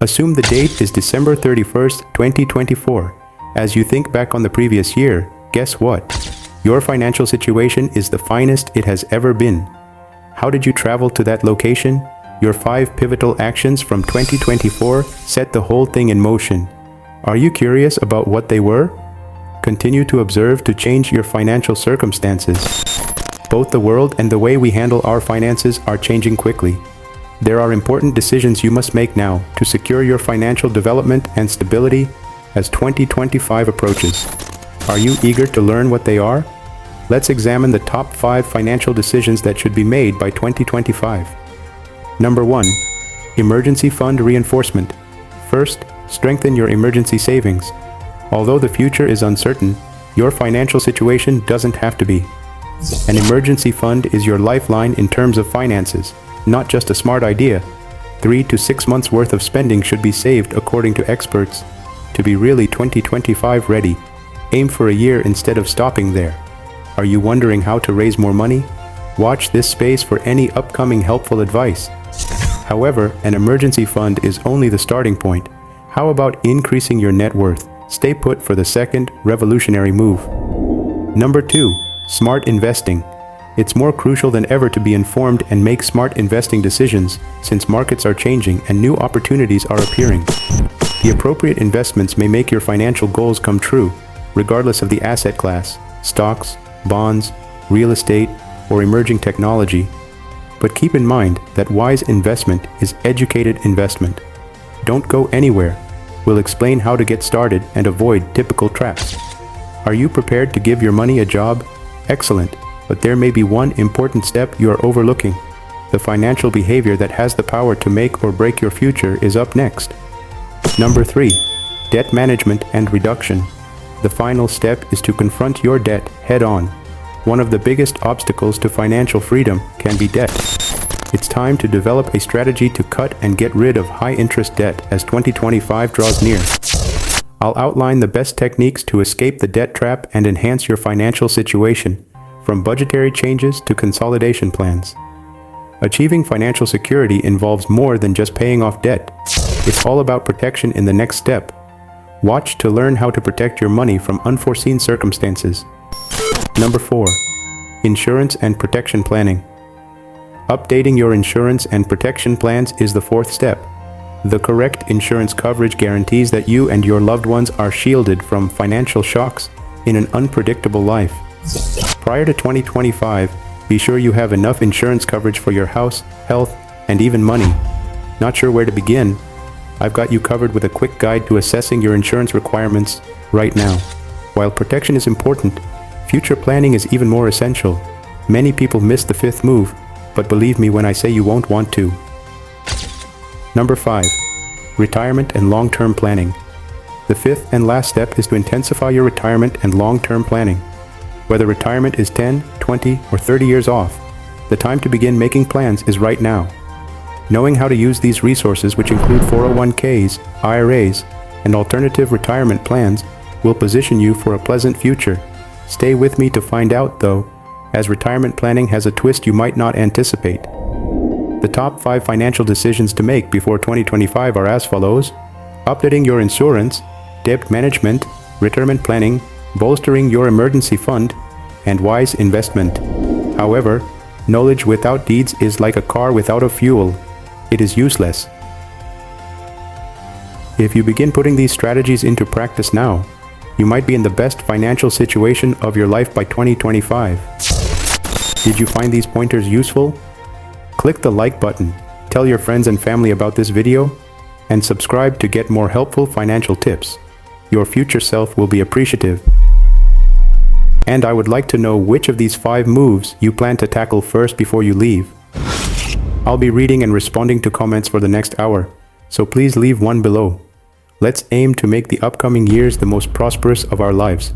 Assume the date is December 31st, 2024. As you think back on the previous year, guess what? Your financial situation is the finest it has ever been. How did you travel to that location? Your 5 pivotal actions from 2024 set the whole thing in motion. Are you curious about what they were? Continue to observe to change your financial circumstances. Both the world and the way we handle our finances are changing quickly. There are important decisions you must make now to secure your financial development and stability as 2025 approaches. Are you eager to learn what they are? Let's examine the top 5 financial decisions that should be made by 2025. Number 1. Emergency fund reinforcement. First, strengthen your emergency savings. Although the future is uncertain, your financial situation doesn't have to be. An emergency fund is your lifeline in terms of finances, not just a smart idea. 3 to 6 months worth of spending should be saved according to experts. To be really 2025 ready, aim for a year instead of stopping there. Are you wondering how to raise more money? Watch this space for any upcoming helpful advice. However, an emergency fund is only the starting point. How about increasing your net worth? Stay put for the second revolutionary move. Number 2. Smart investing. It's more crucial than ever to be informed and make smart investing decisions, since markets are changing and new opportunities are appearing. The appropriate investments may make your financial goals come true, regardless of the asset class, stocks, bonds, real estate, or emerging technology. But keep in mind that wise investment is educated investment. Don't go anywhere. We'll explain how to get started and avoid typical traps. Are you prepared to give your money a job? Excellent. But there may be one important step you are overlooking. The financial behavior that has the power to make or break your future is up next. Number 3. Debt management and reduction. The final step is to confront your debt head-on. One of the biggest obstacles to financial freedom can be debt. It's time to develop a strategy to cut and get rid of high-interest debt as 2025 draws near. I'll outline the best techniques to escape the debt trap and enhance your financial situation, from budgetary changes to consolidation plans. Achieving financial security involves more than just paying off debt. It's all about protection in the next step. Watch to learn how to protect your money from unforeseen circumstances. Number 4. Insurance and protection planning. Updating your insurance and protection plans is the 4th step. The correct insurance coverage guarantees that you and your loved ones are shielded from financial shocks in an unpredictable life. Prior to 2025, be sure you have enough insurance coverage for your house, health, and even money. Not sure where to begin? I've got you covered with a quick guide to assessing your insurance requirements right now. While protection is important, future planning is even more essential. Many people miss the 5th move, but believe me when I say you won't want to. Number 5. Retirement and long-term planning. The 5th and last step is to intensify your retirement and long-term planning. Whether retirement is 10, 20, or 30 years off, the time to begin making plans is right now. Knowing how to use these resources, which include 401ks, IRAs, and alternative retirement plans, will position you for a pleasant future. Stay with me to find out, though, as retirement planning has a twist you might not anticipate. The top 5 financial decisions to make before 2025 are as follows: updating your insurance, debt management, retirement planning, bolstering your emergency fund, and wise investment. However, knowledge without deeds is like a car without a fuel. It is useless. If you begin putting these strategies into practice now, you might be in the best financial situation of your life by 2025. Did you find these pointers useful? Click the like button, tell your friends and family about this video, and subscribe to get more helpful financial tips. Your future self will be appreciative. And I would like to know which of these 5 moves you plan to tackle first before you leave. I'll be reading and responding to comments for the next hour, so please leave one below. Let's aim to make the upcoming years the most prosperous of our lives.